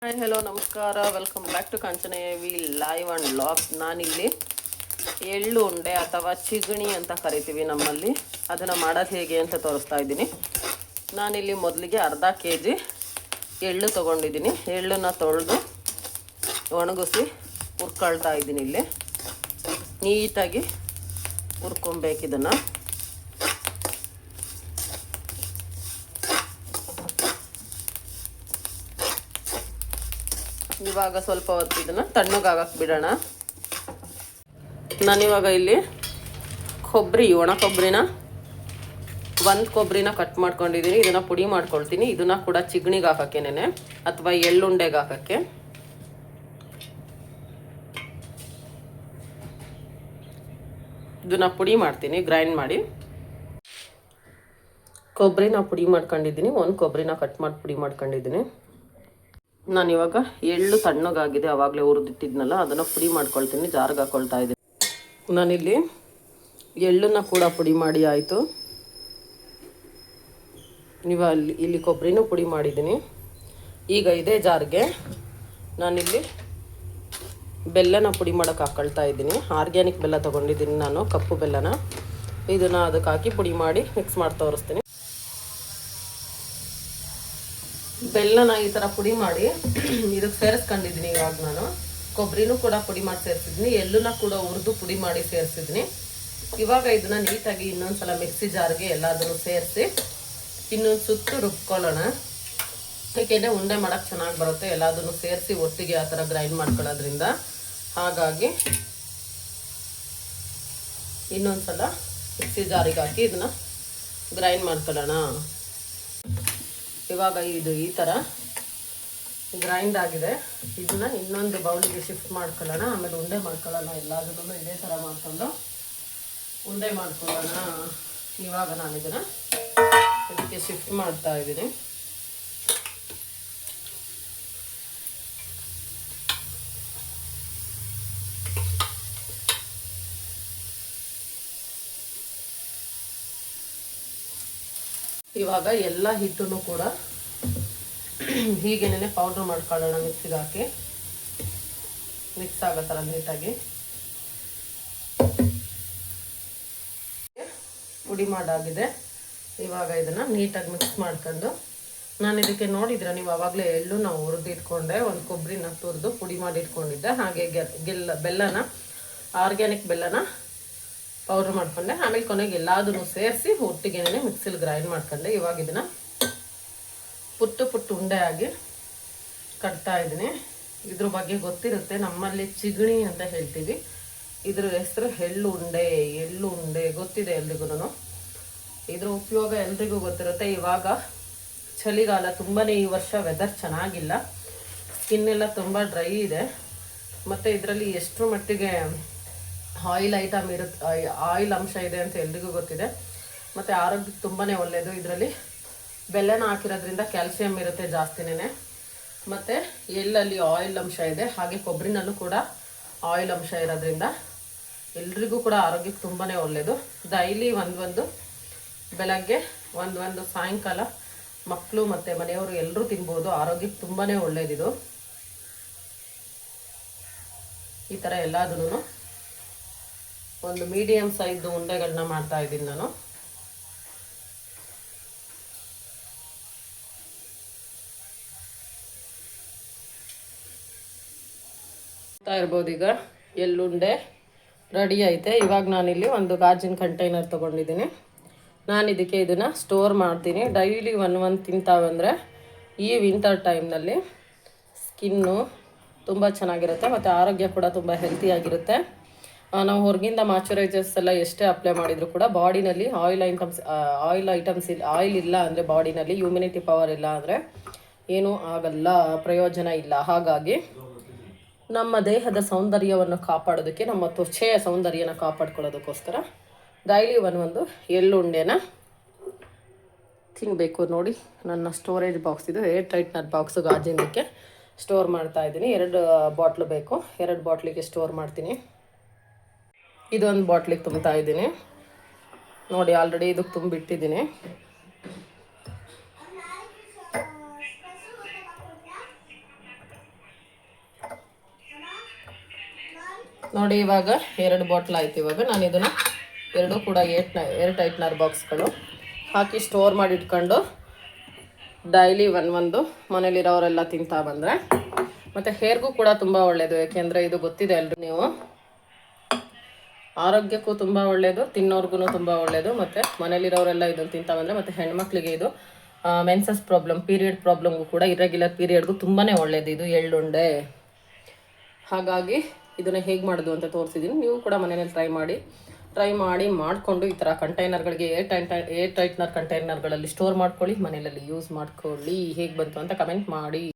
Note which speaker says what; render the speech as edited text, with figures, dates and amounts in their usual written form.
Speaker 1: Hi hello ನಮಸ್ಕಾರ, welcome back to Kanchana V live and log. ನಾನಿಲ್ಲಿ ಎಳ್ಳು ಉಂಡೆ ಅಥವಾ ಚಿಗಣಿ ಅಂತ ಕರಿತೀವಿ ನಮ್ಮಲ್ಲಿ, ಅದನ್ನು ಮಾಡೋದು ಹೇಗೆ ಅಂತ ತೋರಿಸ್ತಾ ಇದ್ದೀನಿ. ನಾನಿಲ್ಲಿ ಮೊದಲಿಗೆ ಅರ್ಧ kg ಎಳ್ಳು ತೊಗೊಂಡಿದ್ದೀನಿ. ಎಳ್ಳನ್ನು ತೊಳೆದು ಒಣಗಿಸಿ ಹುರ್ಕೊಳ್ತಾ ಇದ್ದೀನಿ. ಇಲ್ಲಿ ನೀಟಾಗಿ ಹುರ್ಕೊಬೇಕು ಇದನ್ನು. ಇವಾಗ ಸ್ವಲ್ಪ ಹೊತ್ತು ಇದನ್ನು ತಣ್ಣಗಾಗಕ್ಕೆ ಬಿಡೋಣ. ನಾನಿವಾಗ ಇಲ್ಲಿ ಒಣ ಕೊಬ್ಬರಿನ ಒಂದು ಕೊಬ್ಬರಿನ ಕಟ್ ಮಾಡ್ಕೊಂಡಿದ್ದೀನಿ. ಇದನ್ನು ಪುಡಿ ಮಾಡ್ಕೊಳ್ತೀನಿ. ಇದನ್ನು ಕೂಡ ಚಿಗಣಿಗೆ ಹಾಕೋಕ್ಕೇನೆ ಅಥವಾ ಎಳ್ಳುಂಡೆಗೆ ಹಾಕೋಕ್ಕೆ. ಇದನ್ನು ಪುಡಿ ಮಾಡ್ತೀನಿ, ಗ್ರೈಂಡ್ ಮಾಡಿ. ಕೊಬ್ಬರಿನ ಪುಡಿ ಮಾಡ್ಕೊಂಡಿದ್ದೀನಿ. ಒಂದು ಕೊಬ್ಬರಿನ ಕಟ್ ಮಾಡಿ ಪುಡಿ ಮಾಡ್ಕೊಂಡಿದ್ದೀನಿ. ನಾನಿವಾಗ ಎಳ್ಳು ತಣ್ಣಗಾಗಿದೆ, ಆವಾಗಲೇ ಹುರಿದಿಟ್ಟಿದ್ನಲ್ಲ, ಅದನ್ನು ಪುಡಿ ಮಾಡ್ಕೊಳ್ತೀನಿ. ಜಾರ್ಗೆ ಹಾಕ್ಕೊಳ್ತಾ ಇದ್ದೀನಿ. ನಾನಿಲ್ಲಿ ಎಳ್ಳನ್ನು ಕೂಡ ಪುಡಿ ಮಾಡಿ ಆಯಿತು. ನೀವು ಇಲ್ಲಿ ಕೊಬ್ಬರಿನೂ ಪುಡಿ ಮಾಡಿದ್ದೀನಿ. ಈಗ ಇದೇ ಜಾರ್ಗೆ ನಾನಿಲ್ಲಿ ಬೆಲ್ಲನ ಪುಡಿ ಮಾಡೋಕೆ ಹಾಕ್ಕೊಳ್ತಾ ಇದ್ದೀನಿ. ಆರ್ಗ್ಯಾನಿಕ್ ಬೆಲ್ಲ ತೊಗೊಂಡಿದ್ದೀನಿ ನಾನು, ಕಪ್ಪು ಬೆಲ್ಲನ. ಇದನ್ನು ಅದಕ್ಕೆ ಹಾಕಿ ಪುಡಿ ಮಾಡಿ ಮಿಕ್ಸ್ ಮಾಡಿ ತೋರಿಸ್ತೀನಿ. ಬೆಲ್ಲನ ಈ ಥರ ಪುಡಿ ಮಾಡಿ ಇದಕ್ಕೆ ಸೇರಿಸ್ಕೊಂಡಿದ್ದೀನಿ. ಇವಾಗ ನಾನು ಕೊಬ್ಬರಿನೂ ಕೂಡ ಪುಡಿ ಮಾಡಿ ಸೇರಿಸಿದ್ದೀನಿ, ಎಳ್ಳನ್ನ ಕೂಡ ಹುರಿದು ಪುಡಿ ಮಾಡಿ ಸೇರಿಸಿದ್ದೀನಿ. ಇವಾಗ ಇದನ್ನ ನೀಟಾಗಿ ಇನ್ನೊಂದ್ಸಲ ಮಿಕ್ಸಿ ಜಾರ್ಗೆ ಎಲ್ಲದನ್ನು ಸೇರಿಸಿ ಇನ್ನೊಂದು ಸುತ್ತು ರುಬ್ಕೊಳ್ಳೋಣ. ಏಕೆಂದರೆ ಉಂಡೆ ಮಾಡೋಕ್ಕೆ ಚೆನ್ನಾಗಿ ಬರುತ್ತೆ ಎಲ್ಲದನ್ನು ಸೇರಿಸಿ ಒಟ್ಟಿಗೆ ಆ ಥರ ಗ್ರೈಂಡ್ ಮಾಡ್ಕೊಳ್ಳೋದ್ರಿಂದ. ಹಾಗಾಗಿ ಇನ್ನೊಂದ್ಸಲ ಮಿಕ್ಸಿ ಜಾರಿಗೆ ಹಾಕಿ ಇದನ್ನು ಗ್ರೈಂಡ್ ಮಾಡ್ಕೊಳ್ಳೋಣ. ಇವಾಗ ಇದು ಈ ಥರ ಗ್ರೈಂಡ್ ಆಗಿದೆ. ಇದನ್ನ ಇನ್ನೊಂದು ಬೌಲಿಗೆ ಶಿಫ್ಟ್ ಮಾಡ್ಕೊಳ್ಳೋಣ. ಆಮೇಲೆ ಉಂಡೆ ಮಾಡ್ಕೊಳ್ಳೋಣ. ಎಲ್ಲದನ್ನು ಇದೇ ಥರ ಮಾಡಿಕೊಂಡು ಉಂಡೆ ಮಾಡ್ಕೊಳ್ಳೋಣ. ಇವಾಗ ನಾನು ಇದನ್ನು ಇದಕ್ಕೆ ಶಿಫ್ಟ್ ಮಾಡ್ತಾ ಇದ್ದೀನಿ. ಇವಾಗ ಎಲ್ಲ ಹಿಟ್ಟನ್ನು ಕೂಡ ಹೀಗೇನೆ ಪೌಡ್ರ್ ಮಾಡ್ಕೊಳ್ಳೋಣ. ಮಿಕ್ಸಿಗೆ ಹಾಕಿ ಮಿಕ್ಸ್ ಆಗೋ ಥರ ನೀಟಾಗಿ ಪುಡಿ ಮಾಡಾಗಿದೆ. ಇವಾಗ ಇದನ್ನು ನೀಟಾಗಿ ಮಿಕ್ಸ್ ಮಾಡ್ಕೊಂಡು, ನಾನು ಇದಕ್ಕೆ ನೋಡಿದ್ರೆ ನೀವು ಆವಾಗಲೇ ಎಳ್ಳು ನಾವು ಹುರಿದಿಟ್ಕೊಂಡೆ, ಒಂದು ಕೊಬ್ಬರಿನ ತುರಿದು ಪುಡಿ ಮಾಡಿ ಇಟ್ಕೊಂಡಿದ್ದೆ. ಹಾಗೆ ಬೆಲ್ಲನ ಆರ್ಗ್ಯಾನಿಕ್ ಬೆಲ್ಲನ ಪೌಡ್ರ್ ಮಾಡ್ಕೊಂಡೆ. ಆಮೇಲೆ ಕೊನೆಗೆ ಎಲ್ಲದನ್ನು ಸೇರಿಸಿ ಒಟ್ಟಿಗೆನೆ ಮಿಕ್ಸಿಲಿ ಗ್ರೈಂಡ್ ಮಾಡ್ಕೊಂಡೆ. ಇವಾಗ ಇದನ್ನು ಪುಟ್ಟು ಉಂಡೆ ಆಗಿ ಕಟ್ತಾ ಇದ್ದೀನಿ. ಇದ್ರ ಬಗ್ಗೆ ಗೊತ್ತಿರುತ್ತೆ, ನಮ್ಮಲ್ಲಿ ಚಿಗಣಿ ಅಂತ ಹೇಳ್ತೀವಿ. ಇದ್ರ ಹೆಸರು ಎಳ್ಳು ಉಂಡೆ ಗೊತ್ತಿದೆ ಎಲ್ರಿಗೂ. ಇದ್ರ ಉಪಯೋಗ ಎಲ್ರಿಗೂ ಗೊತ್ತಿರುತ್ತೆ. ಇವಾಗ ಚಳಿಗಾಲ, ತುಂಬಾ ಈ ವರ್ಷ ವೆದರ್ ಚೆನ್ನಾಗಿಲ್ಲ, ಸ್ಕಿನ್ ಎಲ್ಲ ತುಂಬ ಡ್ರೈ ಇದೆ. ಮತ್ತು ಇದರಲ್ಲಿ ಎಷ್ಟು ಮಟ್ಟಿಗೆ ಆಯಿಲ್ ಆಯಿಲ್ ಅಂಶ ಇದೆ ಅಂತ ಎಲ್ರಿಗೂ ಗೊತ್ತಿದೆ. ಮತ್ತು ಆರೋಗ್ಯಕ್ಕೆ ತುಂಬಾ ಒಳ್ಳೆಯದು. ಇದರಲ್ಲಿ ಬೆಲ್ಲನ ಹಾಕಿರೋದ್ರಿಂದ ಕ್ಯಾಲ್ಸಿಯಂ ಇರುತ್ತೆ ಜಾಸ್ತಿನೇ. ಮತ್ತು ಎಳ್ಳಲ್ಲಿ ಆಯಿಲ್ ಅಂಶ ಇದೆ, ಹಾಗೆ ಕೊಬ್ಬರಿನಲ್ಲೂ ಕೂಡ ಆಯಿಲ್ ಅಂಶ ಇರೋದ್ರಿಂದ ಎಲ್ರಿಗೂ ಕೂಡ ಆರೋಗ್ಯಕ್ಕೆ ತುಂಬಾ ಒಳ್ಳೆಯದು. ಡೈಲಿ ಒಂದು ಬೆಳಗ್ಗೆ ಒಂದು ಸಾಯಂಕಾಲ ಮಕ್ಕಳು ಮತ್ತು ಮನೆಯವರು ಎಲ್ಲರೂ ತಿನ್ಬೋದು. ಆರೋಗ್ಯಕ್ಕೆ ತುಂಬಾ ಒಳ್ಳೆಯದಿದು. ಈ ಥರ ಎಲ್ಲದೂ ಒಂದು ಮೀಡಿಯಮ್ ಸೈಜ್ ಉಂಡೆಗಳನ್ನ ಮಾಡ್ತಾ ಇದ್ದೀನಿ ನಾನು. ಇರ್ಬೋದು. ಈಗ ಎಳ್ಳುಂಡೆ ರೆಡಿ ಐತೆ. ಇವಾಗ ನಾನಿಲ್ಲಿ ಒಂದು ಗಾಜಿನ ಕಂಟೈನರ್ ತೊಗೊಂಡಿದ್ದೀನಿ. ನಾನು ಇದಕ್ಕೆ ಇದನ್ನು ಸ್ಟೋರ್ ಮಾಡ್ತೀನಿ. ಡೈಲಿ ಒಂದು ತಿಂತಾವಂದರೆ ಈ ವಿಂಟರ್ ಟೈಮ್ನಲ್ಲಿ ಸ್ಕಿನ್ನು ತುಂಬ ಚೆನ್ನಾಗಿರುತ್ತೆ ಮತ್ತು ಆರೋಗ್ಯ ಕೂಡ ತುಂಬ ಹೆಲ್ತಿಯಾಗಿರುತ್ತೆ. ನಾವು ಹೊರಗಿಂದ ಮಾಯ್ಚರೈಸರ್ಸ್ ಎಲ್ಲ ಎಷ್ಟೇ ಅಪ್ಲೈ ಮಾಡಿದರೂ ಕೂಡ ಬಾಡಿನಲ್ಲಿ ಆಯಿಲ್ ಇಲ್ಲ ಅಂದರೆ, ಬಾಡಿನಲ್ಲಿ ಇಮ್ಯುನಿಟಿ ಪವರ್ ಇಲ್ಲ ಅಂದರೆ ಏನೂ ಆಗಲ್ಲ, ಪ್ರಯೋಜನ ಇಲ್ಲ. ಹಾಗಾಗಿ ನಮ್ಮ ದೇಹದ ಸೌಂದರ್ಯವನ್ನು ಕಾಪಾಡೋದಕ್ಕೆ, ನಮ್ಮ ತ್ವಚೆಯ ಸೌಂದರ್ಯನ ಕಾಪಾಡ್ಕೊಳ್ಳೋದಕ್ಕೋಸ್ಕರ ಡೈಲಿ ಒಂದು ಎಳ್ಳುಂಡೆನ ತಿನ್ನಬೇಕು. ನೋಡಿ, ನನ್ನ ಸ್ಟೋರೇಜ್ ಬಾಕ್ಸ್ ಇದು, ಏರ್ ಟೈಟ್ನರ್ ಬಾಕ್ಸು ಗಾಜಿನಕ್ಕೆ ಸ್ಟೋರ್ ಮಾಡ್ತಾ ಇದ್ದೀನಿ. 2 ಬಾಟ್ಲು ಬೇಕು, 2 ಬಾಟ್ಲಿಗೆ ಸ್ಟೋರ್ ಮಾಡ್ತೀನಿ. ಇದೊಂದು ಬಾಟ್ಲಿಗೆ ತುಂಬ್ತಾ ಇದ್ದೀನಿ. ನೋಡಿ, ಆಲ್ರೆಡಿ ಇದಕ್ಕೆ ತುಂಬಿಟ್ಟಿದ್ದೀನಿ. ನೋಡಿ ಇವಾಗ 2 ಬಾಟ್ಲ್ ಆಯ್ತು. ಇವಾಗ ನಾನು ಇದನ್ನು ಎರಡೂ ಕೂಡ ಏರ್ ಟೈಟ್ನರ್ ಬಾಕ್ಸ್ಗಳು ಹಾಕಿ ಸ್ಟೋರ್ ಮಾಡಿ ಇಟ್ಕೊಂಡು ಡೈಲಿ ಒಂದು ಮನೇಲಿರೋರೆಲ್ಲ ತಿಂತಾ ಬಂದರೆ ಮತ್ತು ಹೇರ್ಗೂ ಕೂಡ ತುಂಬ ಒಳ್ಳೆಯದು. ಯಾಕೆಂದರೆ ಇದು ಗೊತ್ತಿದೆ ಅಲ್ರಿ ನೀವು, ಆರೋಗ್ಯಕ್ಕೂ ತುಂಬ ಒಳ್ಳೆಯದು, ತಿನ್ನೋರ್ಗು ತುಂಬ ಒಳ್ಳೆಯದು. ಮತ್ತು ಮನೇಲಿರೋರೆಲ್ಲ ಇದನ್ನು ತಿಂತಾ ಬಂದರೆ ಮತ್ತು ಹೆಣ್ಮಕ್ಳಿಗೆ ಇದು ಮೆನ್ಸಸ್ ಪ್ರಾಬ್ಲಮ್, ಪೀರಿಯಡ್ ಪ್ರಾಬ್ಲಮ್ಗೂ ಕೂಡ, ಇರೆಗ್ಯುಲರ್ ಪೀರಿಯಡ್ಗೂ ತುಂಬಾ ಒಳ್ಳೆಯದು ಇದು ಎಳ್ಳುಂಡೆ. ಹಾಗಾಗಿ ಇದನ್ನು ಹೇಗೆ ಮಾಡೋದು ಅಂತ ತೋರಿಸಿದ್ದೀನಿ. ನೀವು ಕೂಡ ಮನೆಯಲ್ಲಿ ಟ್ರೈ ಮಾಡಿ ಮಾಡಿಕೊಂಡು ಈ ಥರ ಕಂಟೈನರ್ಗಳಿಗೆ ಏರ್ ಟೈಟ್ನರ್ ಕಂಟೈನರ್ಗಳಲ್ಲಿ ಸ್ಟೋರ್ ಮಾಡ್ಕೊಳ್ಳಿ, ಮನೆಯಲ್ಲಿ ಯೂಸ್ ಮಾಡ್ಕೊಳ್ಳಿ. ಹೇಗೆ ಬಂತು ಅಂತ ಕಮೆಂಟ್ ಮಾಡಿ.